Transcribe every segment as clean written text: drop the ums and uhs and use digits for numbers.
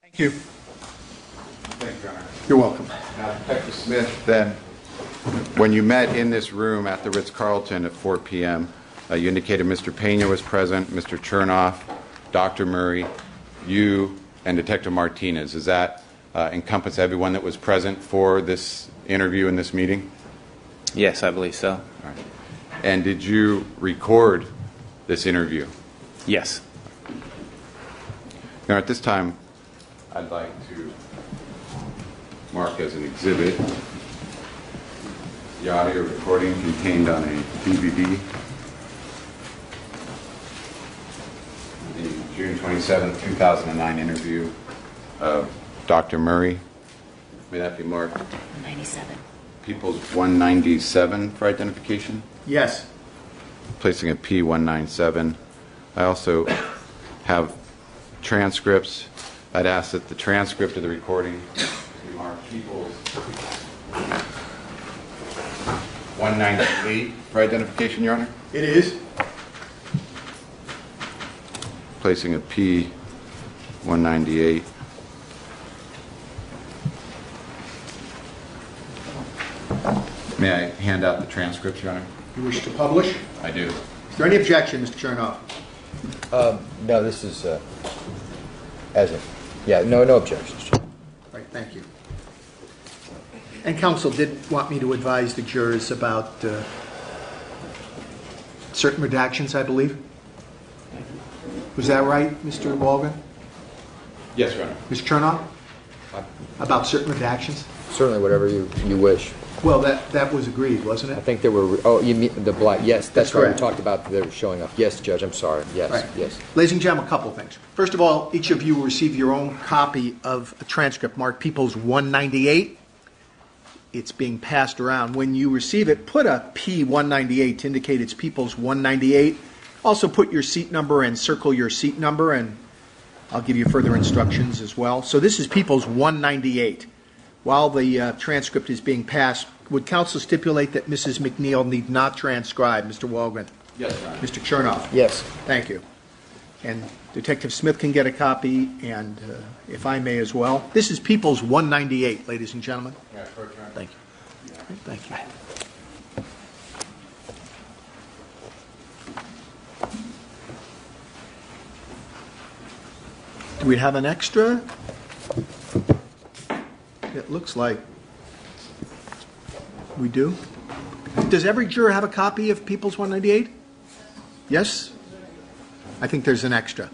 Thank you. Thank you, Your Honor. You're welcome. Now, Detective Smith, then, when you met in this room at the Ritz-Carlton at 4 p.m., you indicated Mr. Pena was present, Mr. Chernoff, Dr. Murray, you, and Detective Martinez. Does that encompass everyone that was present for this interview and this meeting? Yes, I believe so. All right. And did you record this interview? Yes. Now, at this time, I'd like to mark as an exhibit the audio recording contained on a DVD. The June 27, 2009 interview of Dr. Murray. May that be marked? 97. People's 197 for identification. Yes. Placing a P197. I also have transcripts. I'd ask that the transcript of the recording be marked People's 198 for identification, Your Honor. It is. Placing a P198. May I hand out the transcript, Your Honor? You wish to publish? I do. Is there any objection, Mr. Chernoff? No, this is as a no objections. All right, thank you. And counsel did want me to advise the jurors about certain redactions, I believe. Was that right, Mr. Walgren? Yes, Your Honor. Mr. Chernoff? About certain redactions? Certainly, whatever you wish. Well, that was agreed, wasn't I it? think there were. Oh, you mean the black? Yes, that's right. correct. We talked about they were showing up. Yes, Judge. I'm sorry. Yes, Right. yes. Ladies and gentlemen, a couple of things. First of all, each of you will receive your own copy of a transcript marked People's 198. It's being passed around. When you receive it, put a P198 to indicate it's People's 198. Also put your seat number and circle your seat number, and I'll give you further instructions as well. So this is People's 198. While the transcript is being passed, would counsel stipulate that Mrs. McNeil need not transcribe? Mr. Walgren? Yes, Your Honor. Mr. Chernoff? Yes. Thank you. And Detective Smith can get a copy, and if I may as well. This is People's 198, ladies and gentlemen. Yeah, Court, Your Honor. Thank you. Thank you. Do we have an extra? It looks like we do. Does every juror have a copy of People's 198? Yes? I think there's an extra.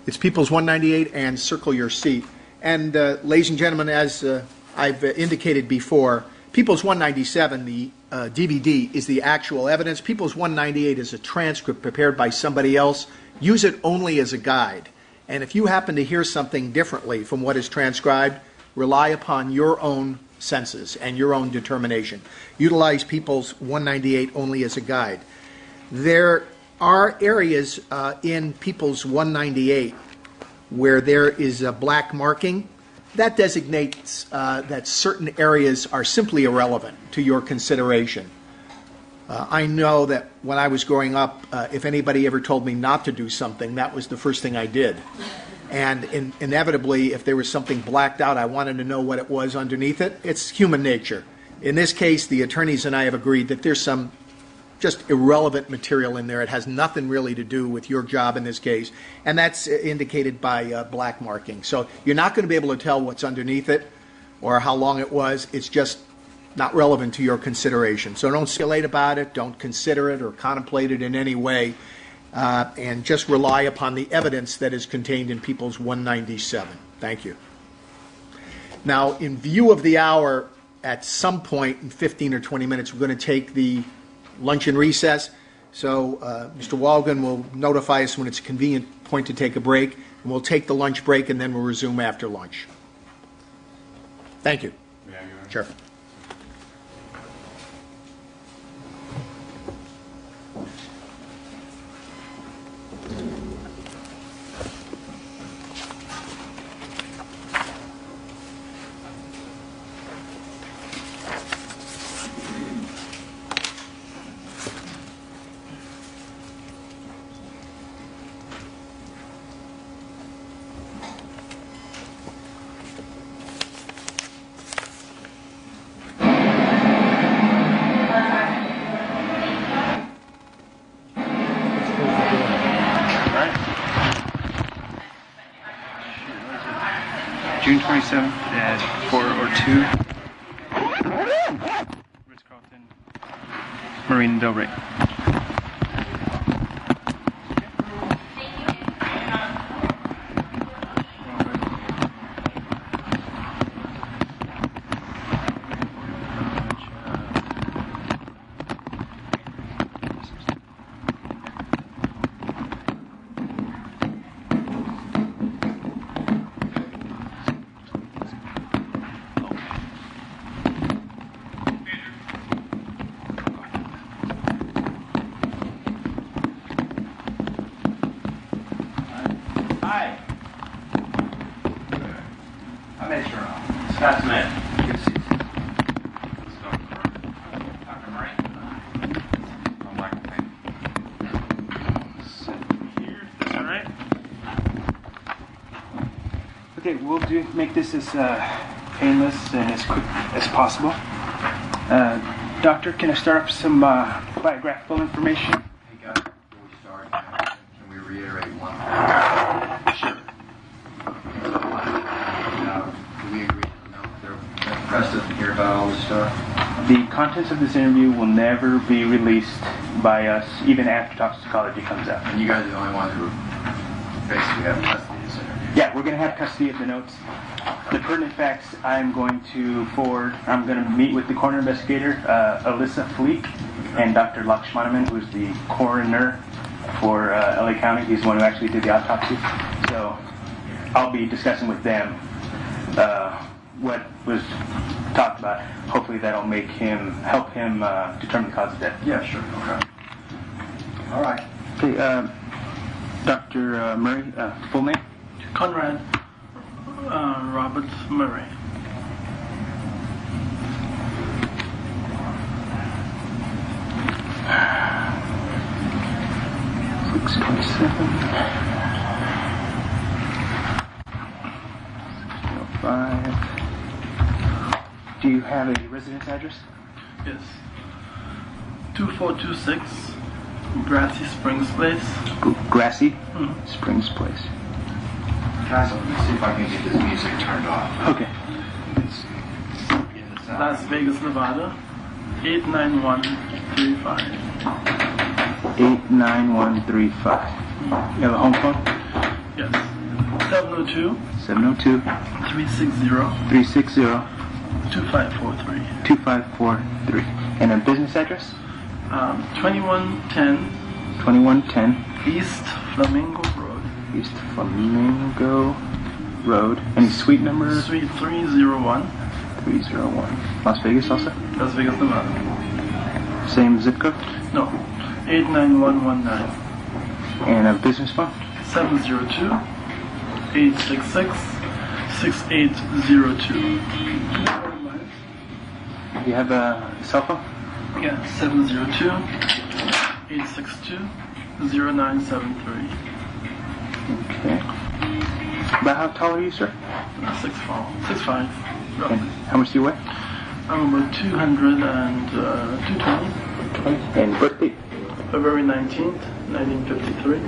It's People's 198, and circle your seat. And ladies and gentlemen, as I've indicated before, People's 197, the DVD, is the actual evidence. People's 198 is a transcript prepared by somebody else. Use it only as a guide. And if you happen to hear something differently from what is transcribed, rely upon your own senses and your own determination. Utilize People's 198 only as a guide. There are areas in People's 198 where there is a black marking. That designates that certain areas are simply irrelevant to your consideration. I know that when I was growing up, if anybody ever told me not to do something, that was the first thing I did. And inevitably, if there was something blacked out, I wanted to know what it was underneath it. It's human nature. In this case, the attorneys and I have agreed that there's some just irrelevant material in there. It has nothing really to do with your job in this case, and that's indicated by black marking. So you're not going to be able to tell what's underneath it or how long it was. It's just not relevant to your consideration. So don't speculate about it, don't consider it or contemplate it in any way, and just rely upon the evidence that is contained in People's 197. Thank you. Now, in view of the hour, at some point in 15 or 20 minutes, we're going to take the lunch and recess. So Mr. Walgren will notify us when it's a convenient point to take a break, and we'll take the lunch break, and then we'll resume after lunch. Thank you. May I, Your Honor? Sure. June 27th at 4:02. Ritz-Carlton, Marina Del Rey. Hi. I'm Ed Sherlock. Scott Smith. Good to see you. This is Dr. Murray. I'm Michael Payne. Sit here. That's all right. Okay, we'll make this as painless and as quick as possible. Doctor, can I start off with some biographical information? Hey guys, before we start, can we reiterate one thing? Sure. Do we agree that the press doesn't hear about all this stuff? The contents of this interview will never be released by us, even after toxicology comes out. And you guys are the only ones who basically have custody of this interview. Yeah, we're going to have custody of the notes. The pertinent facts I'm going to forward. I'm going to meet with the coroner investigator, Alyssa Fleek, and Dr. Lakshmanaman, who's the coroner for LA County. He's the one who actually did the autopsy. So I'll be discussing with them what was talked about. Hopefully that'll help him determine the cause of death. Yeah, sure. Okay. All right. Okay, Dr. Murray, full name? Conrad Robert Murray. Do you have a residence address? Yes. 2426 Grassy Springs Place. Grassy Springs Place. Guys, let me see if I can get this music turned off. Okay. Las Vegas, Nevada. 89135. 89135. You have a home phone? Yes. 702 702 360 360 2543. 2543. And a business address? 2110 2110 East Flamingo Road. East Flamingo Road. Any suite number? Suite 301. 301. Las Vegas also? Las Vegas, Nevada. Same zip code? No. 89119. And a business phone? 702 866 6802. You have a cell phone? Yeah, 702 862 0973. Okay. About how tall are you, sir? 6'5". And Roughly. how much do you weigh? I'm about 200 and 220. And birth date? February 19th, 1953.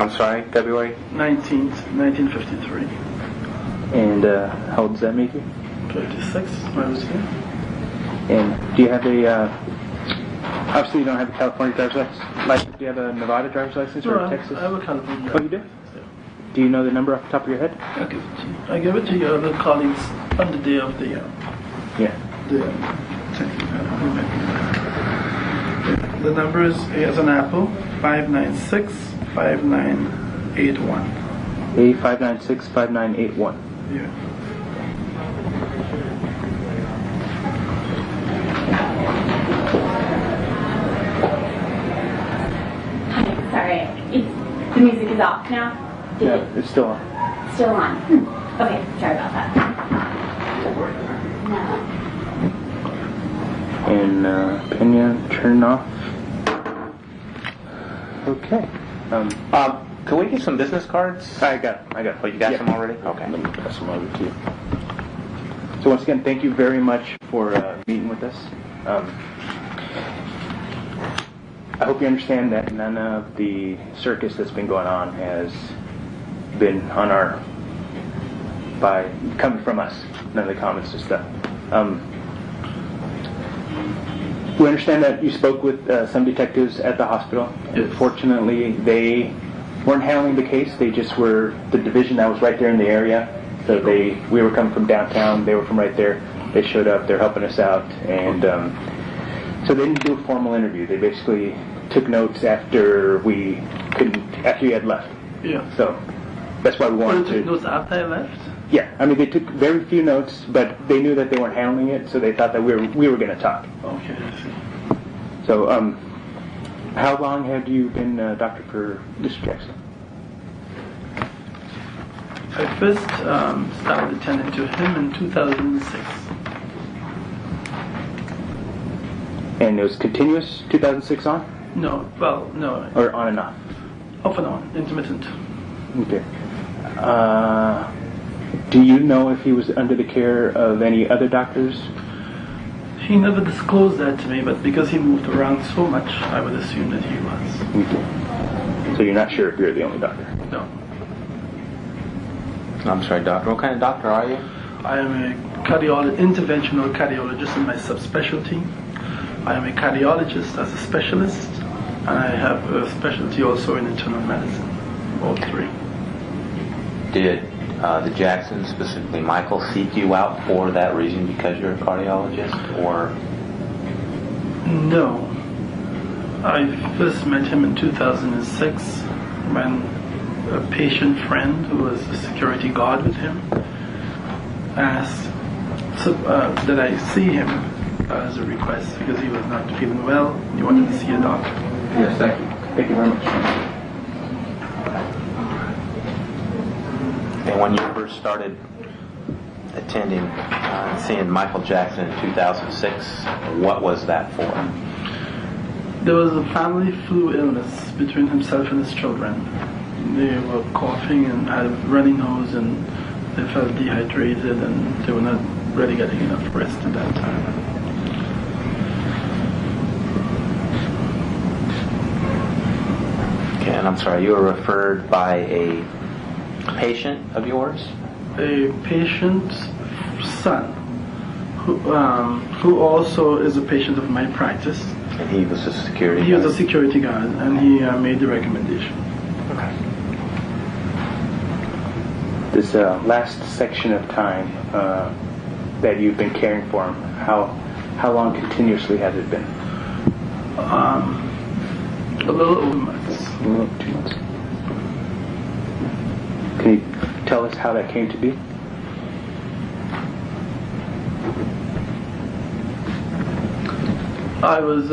I'm sorry, February. 19th, 1953. And how old does that make you? 56, my whiskey. And do you have a, obviously you don't have a California driver's license. Do you have a Nevada driver's license or No, a Texas? I have a California. Oh, you do? Yeah. Do you know the number off the top of your head? I'll give it to you. I give it to your other colleagues on the day of the Yeah. The number is as an apple 596 5981. A5965981. Yeah. Sorry, the music is off now? Yeah, it's still on. Still on? Okay, sorry about that. No. And Pena, turn off. Okay. Can we get some business cards? I got it. Oh, you got Yeah. some already? Okay. Let me pass them over to you. So once again, thank you very much for meeting with us. I hope you understand that none of the circus that's been going on has been on our by coming from us. None of the comments and stuff. We understand that you spoke with some detectives at the hospital. Yes. Fortunately, they weren't handling the case. They just were the division that was right there in the area. So we were coming from downtown. They were from right there. They showed up. They're helping us out, and so they didn't do a formal interview. They basically took notes after you had left. Yeah. So that's why we Well, wanted they took to. notes after I left? Yeah, I mean they took very few notes, but they knew that they weren't handling it, so they thought that we were going to talk. Okay, I see. So, how long have you been doctor for Mr. Jackson? I first started attending to him in 2006. And it was continuous 2006 on, No, well, no, or on and off? off and on, intermittent. Okay. Do you know if he was under the care of any other doctors? He never disclosed that to me, but because he moved around so much, I would assume that he was. Okay. So you're not sure if you're the only doctor? No. I'm sorry, doctor. What kind of doctor are you? I am a interventional cardiologist in my subspecialty. I am a cardiologist as a specialist, and I have a specialty also in internal medicine, all three. Did the Jackson, specifically Michael, seek you out for that reason because you're a cardiologist, or? No. I first met him in 2006 when a patient friend who was a security guard with him asked that I see him as a request because he was not feeling well. He wanted to see a doctor. Yes, thank you. Thank you very much. And when you first started attending and seeing Michael Jackson in 2006, what was that for? There was a family flu illness between himself and his children. They were coughing and had a runny nose, and they felt dehydrated, and they were not really getting enough rest at that time. Okay, and I'm sorry, you were referred by a patient of yours? A patient's son, who also is a patient of my practice. And he was a security He was a guard? security guard, and he made the recommendation. Okay. This last section of time that you've been caring for him, how long continuously has it been? A little over months. 2 months. Can you tell us how that came to be? I was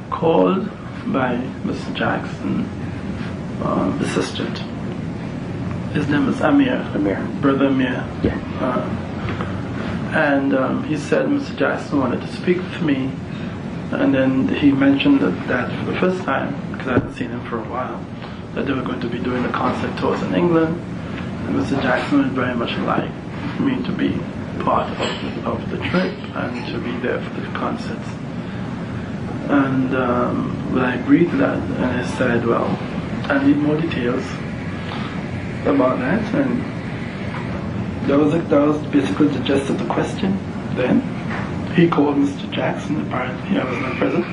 called by Mr. Jackson, assistant. His name is Amir. Amir. Brother Amir. Yeah. And he said Mr. Jackson wanted to speak with me. And then he mentioned that for the first time, because I hadn't seen him for a while, that they were going to be doing the concert tours in England. And Mr. Jackson would very much like me to be part of the trip and to be there for the concerts. And when I agreed to that, and I said, well, I need more details about that. And that was basically the gist of the question. Then he called Mr. Jackson, apparently I was not present.